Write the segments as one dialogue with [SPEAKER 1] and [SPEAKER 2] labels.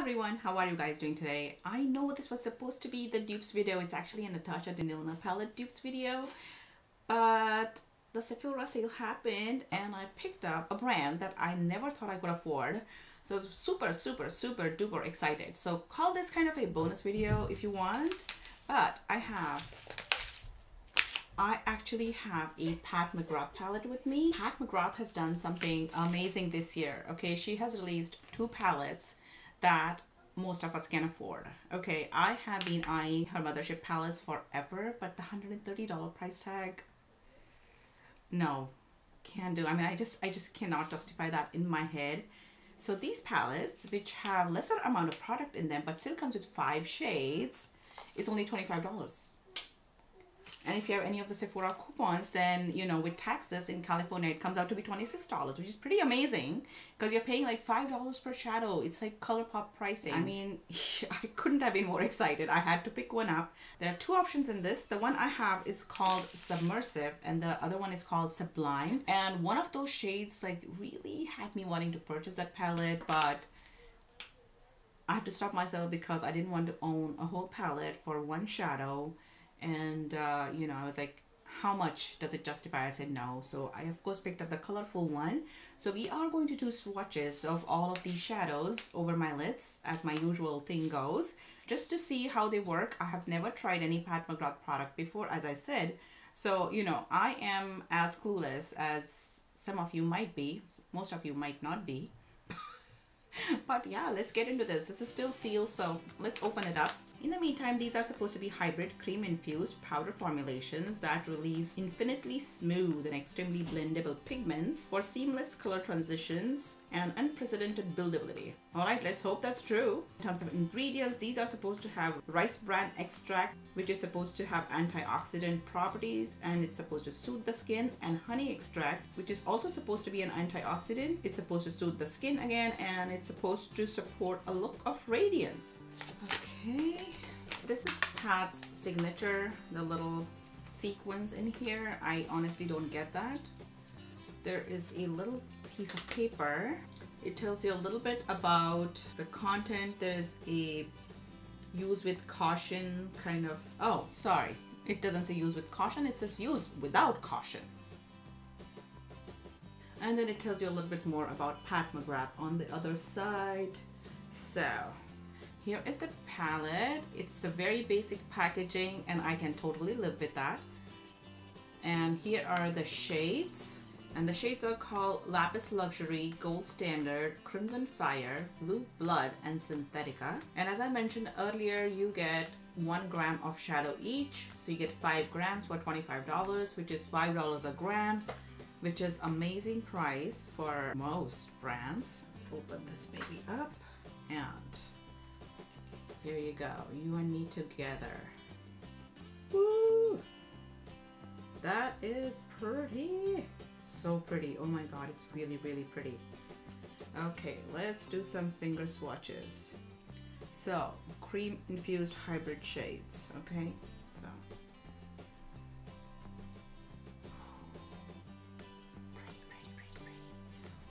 [SPEAKER 1] everyone, how are you guys doing today? I know this was supposed to be the dupes video. It's actually a Natasha Denona palette dupes video, but the Sephora sale happened and I picked up a brand that I never thought I could afford. So I was super duper excited. So call this kind of a bonus video if you want, but I actually have a Pat McGrath palette with me. Pat McGrath has done something amazing this year. Okay, she has released 2 palettes that most of us can afford. Okay, I have been eyeing her mothership palettes forever, but the $130 price tag, no, can't do. I mean, I just cannot justify that in my head. So these palettes, which have lesser amount of product in them but still comes with 5 shades, is only $25. And if you have any of the Sephora coupons, then, you know, with taxes in California, it comes out to be $26, which is pretty amazing because you're paying like $5 per shadow. It's like Colourpop pricing. I mean, I couldn't have been more excited. I had to pick one up. There are 2 options in this. The one I have is called Submersive and the other one is called Sublime. And one of those shades like really had me wanting to purchase that palette, but I had to stop myself because I didn't want to own a whole palette for one shadow. And you know, I was like, how much does it justify? I said no. So I of course picked up the colorful one. So we are going to do swatches of all of these shadows over my lids, as my usual thing goes, just to see how they work. I have never tried any Pat McGrath product before, as I said, so you know, I am as clueless as some of you might be. Most of you might not be. But yeah, let's get into this. This is still sealed, so let's open it up. In the meantime, these are supposed to be hybrid cream-infused powder formulations that release infinitely smooth and extremely blendable pigments for seamless color transitions and unprecedented buildability. Alright, let's hope that's true. In terms of ingredients, these are supposed to have rice bran extract, which is supposed to have antioxidant properties and it's supposed to soothe the skin, and honey extract, which is also supposed to be an antioxidant. It's supposed to soothe the skin again, and it's supposed to support a look of radiance. Okay, this is Pat's signature, the little sequins in here. I honestly don't get that. There is a little piece of paper. It tells you a little bit about the content. There's a use with caution kind of, oh sorry, it doesn't say use with caution, it says use without caution. And then it tells you a little bit more about Pat McGrath on the other side. So here is the palette. It's a very basic packaging and I can totally live with that. And here are the shades. And the shades are called Lapis Luxury, Gold Standard, Crimson Fire, Blue Blood, and Synthetica. And as I mentioned earlier, you get 1 gram of shadow each. So you get 5 grams for $25, which is $5 a gram, which is amazing price for most brands. Let's open this baby up and here you go, you and me together. Woo! That is pretty. So pretty. Oh my god, it's really pretty. Okay, let's do some finger swatches. So, cream infused hybrid shades. Okay, so pretty.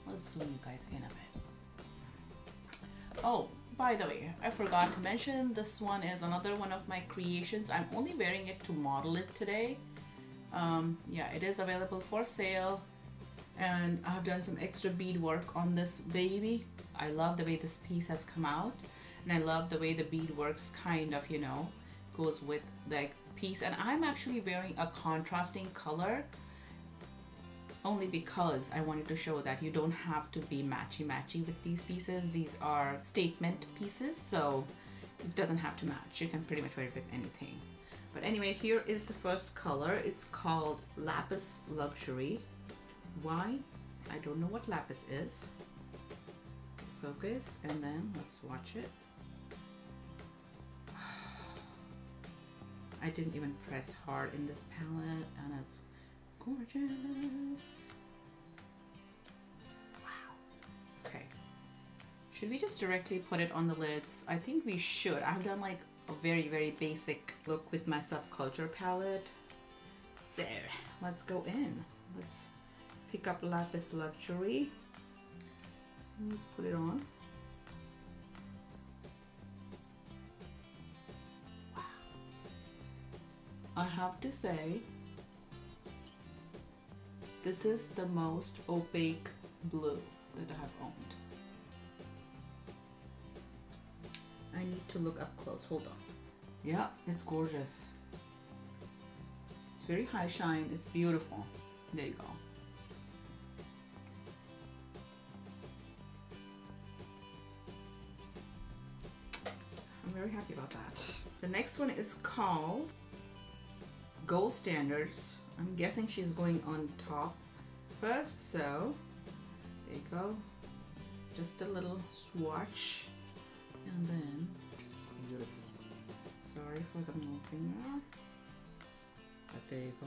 [SPEAKER 1] Let's zoom you guys in a bit. Oh, by the way, I forgot to mention, this one is another one of my creations. I'm only wearing it to model it today. Yeah, it is available for sale and I have done some extra bead work on this baby. I love the way this piece has come out and I love the way the bead works kind of, you know, goes with the piece. And I'm actually wearing a contrasting color only because I wanted to show that you don't have to be matchy with these pieces. These are statement pieces, so it doesn't have to match. You can pretty much wear it with anything. But anyway, here is the first color. It's called Lapis Luxury. Why? I don't know what lapis is. Focus, and then let's watch it. I didn't even press hard in this palette, and it's gorgeous. Wow. Okay. Should we just directly put it on the lids? I think we should. I've done like a very basic look with my Subculture palette. So let's go in. Let's pick up Lapis Luxury. Let's put it on. I have to say, this is the most opaque blue that I have owned. I need to look up close, hold on. Yeah, it's gorgeous. It's very high shine, it's beautiful. There you go. I'm very happy about that. The next one is called Gold Standards. I'm guessing she's going on top first, so there you go. Just a little swatch, and then this is beautiful. Sorry for the moving there, but there you go.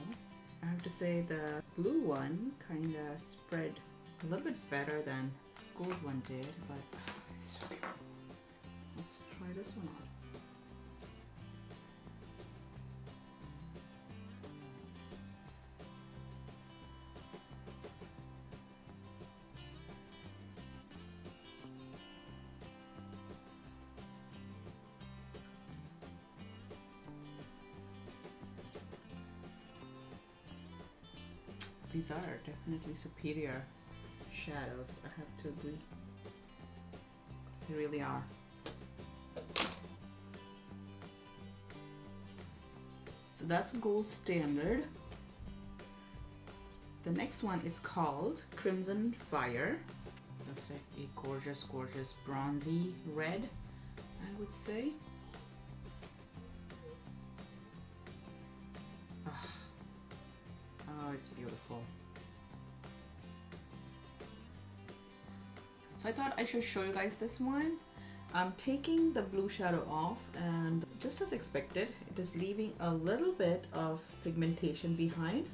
[SPEAKER 1] I have to say the blue one kind of spread a little bit better than gold one did, but it's so beautiful. Let's try this one on. These are definitely superior shadows, I have to agree. They really are. So that's Gold Standard. The next one is called Crimson Fire. That's like a gorgeous, gorgeous bronzy red, I would say. Oh, it's beautiful. So I thought I should show you guys this one. I'm taking the blue shadow off, and just as expected, it is leaving a little bit of pigmentation behind,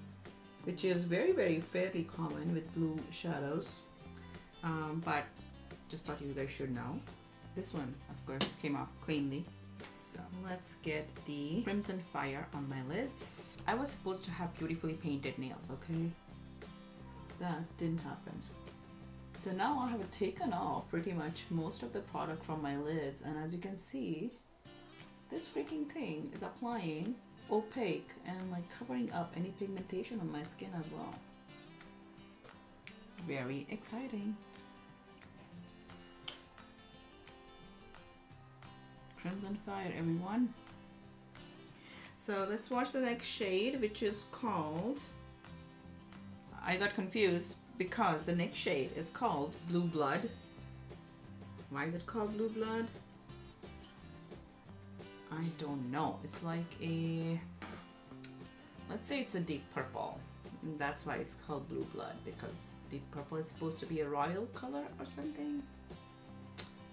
[SPEAKER 1] which is very, very fairly common with blue shadows. But just thought you guys should know. This one, of course, came off cleanly. So let's get the Crimson Fire on my lids. I was supposed to have beautifully painted nails, okay? That didn't happen. So now I have taken off pretty much most of the product from my lids, and as you can see, this freaking thing is applying opaque and like covering up any pigmentation on my skin as well. Very exciting. Crimson Fire, everyone. So let's watch the next shade, which is called, I got confused because the next shade is called Blue Blood. Why is it called Blue Blood? I don't know. It's like a, let's say it's a deep purple. That's why it's called Blue Blood, because deep purple is supposed to be a royal color or something.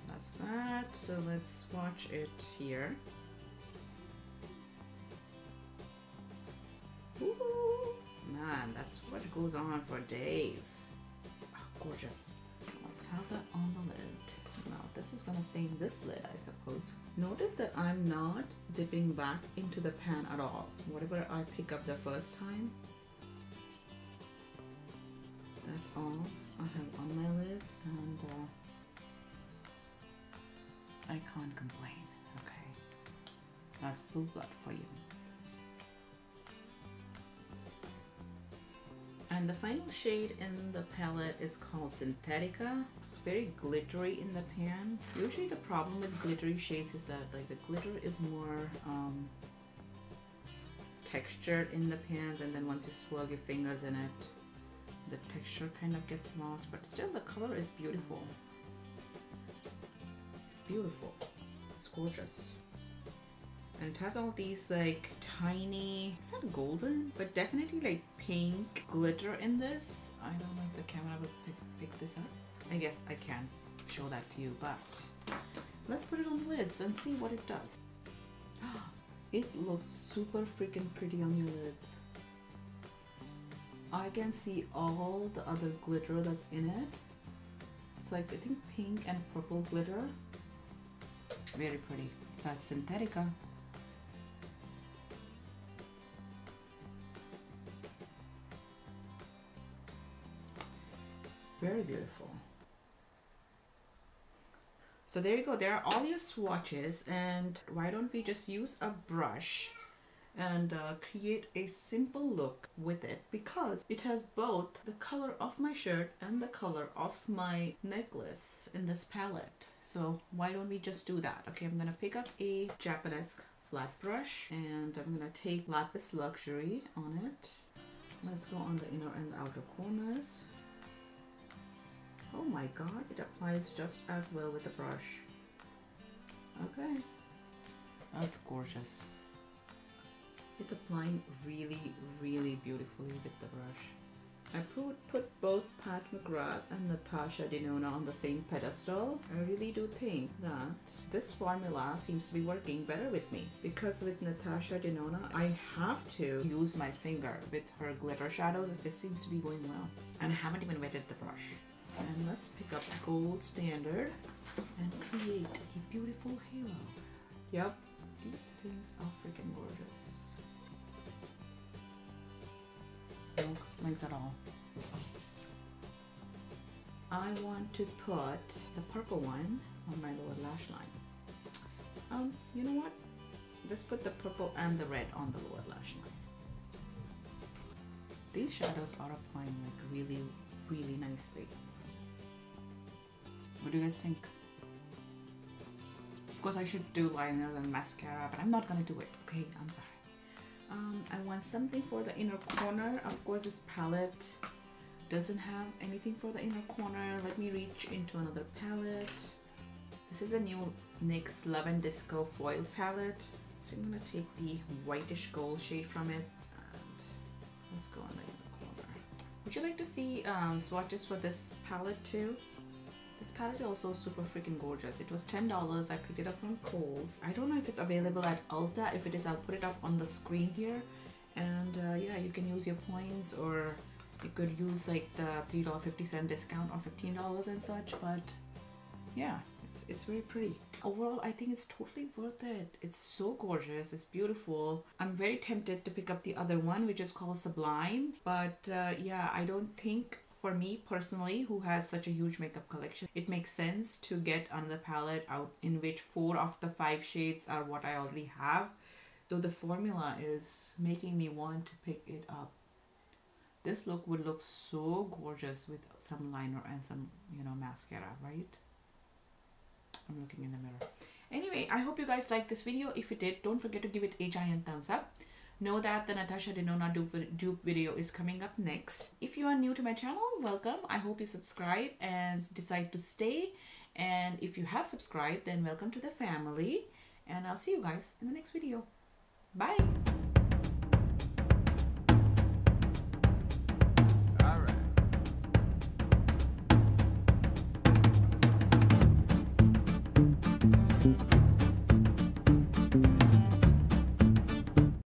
[SPEAKER 1] That's that. So let's watch it here. Ooh, man, that's what goes on for days. Oh, gorgeous. So let's have that on the lid. Now this is gonna stay in this lid, I suppose. Notice that I'm not dipping back into the pan at all. Whatever I pick up the first time, that's all I have on my lids, and I can't complain. Okay, that's Blue Blood for you. And the final shade in the palette is called Synthetica. It's very glittery in the pan. Usually the problem with glittery shades is that like the glitter is more textured in the pans, and then once you swirl your fingers in it, the texture kind of gets lost, but still the color is beautiful. It's beautiful. It's gorgeous. And it has all these like tiny, is that golden? But definitely like pink glitter in this. I don't know if the camera will pick this up. I guess I can show that to you, but let's put it on the lids and see what it does. It looks super freaking pretty on your lids. I can see all the other glitter that's in it. It's like, I think pink and purple glitter. Very pretty. That's Synthetica. Very beautiful. So there you go. There are all your swatches, and why don't we just use a brush and create a simple look with it, because it has both the color of my shirt and the color of my necklace in this palette. So why don't we just do that? Okay, I'm gonna pick up a Japanese flat brush and I'm gonna take Lapis Luxury on it. Let's go on the inner and outer corners. Oh my god, it applies just as well with the brush. Okay, that's gorgeous. It's applying really, really beautifully with the brush. I put both Pat McGrath and Natasha Denona on the same pedestal. I really do think that this formula seems to be working better with me, because with Natasha Denona, I have to use my finger. With her glitter shadows, it seems to be going well. And I haven't even wetted the brush. And let's pick up Gold Standard and create a beautiful halo. Yep, these things are freaking gorgeous. No complaints at all. I want to put the purple one on my lower lash line. You know what? Just put the purple and the red on the lower lash line. These shadows are applying like really, really nicely. What do you guys think? Of course I should do liners and mascara, but I'm not gonna do it, okay? I'm sorry. I want something for the inner corner. Of course this palette doesn't have anything for the inner corner. Let me reach into another palette. This is the new NYX Love and Disco foil palette. So I'm gonna take the whitish gold shade from it and let's go on the inner corner. Would you like to see swatches for this palette too? This palette is also super freaking gorgeous. It was $10. I picked it up from Kohl's. I don't know if it's available at Ulta. If it is, I'll put it up on the screen here. And yeah, you can use your points, or you could use like the $3.50 discount or $15 and such. But yeah, it's very pretty. Overall, I think it's totally worth it. It's so gorgeous. It's beautiful. I'm very tempted to pick up the other one, which is called Sublime. But yeah, I don't think, for me personally, who has such a huge makeup collection, it makes sense to get another palette out in which 4 of the 5 shades are what I already have, though the formula is making me want to pick it up. This look would look so gorgeous with some liner and some, you know, mascara, right? I'm looking in the mirror. Anyway, I hope you guys liked this video. If you did, don't forget to give it a giant thumbs up. Know that the Natasha Denona dupe video is coming up next. If you are new to my channel, welcome. I hope you subscribe and decide to stay. And if you have subscribed, then welcome to the family. And I'll see you guys in the next video. Bye. All right.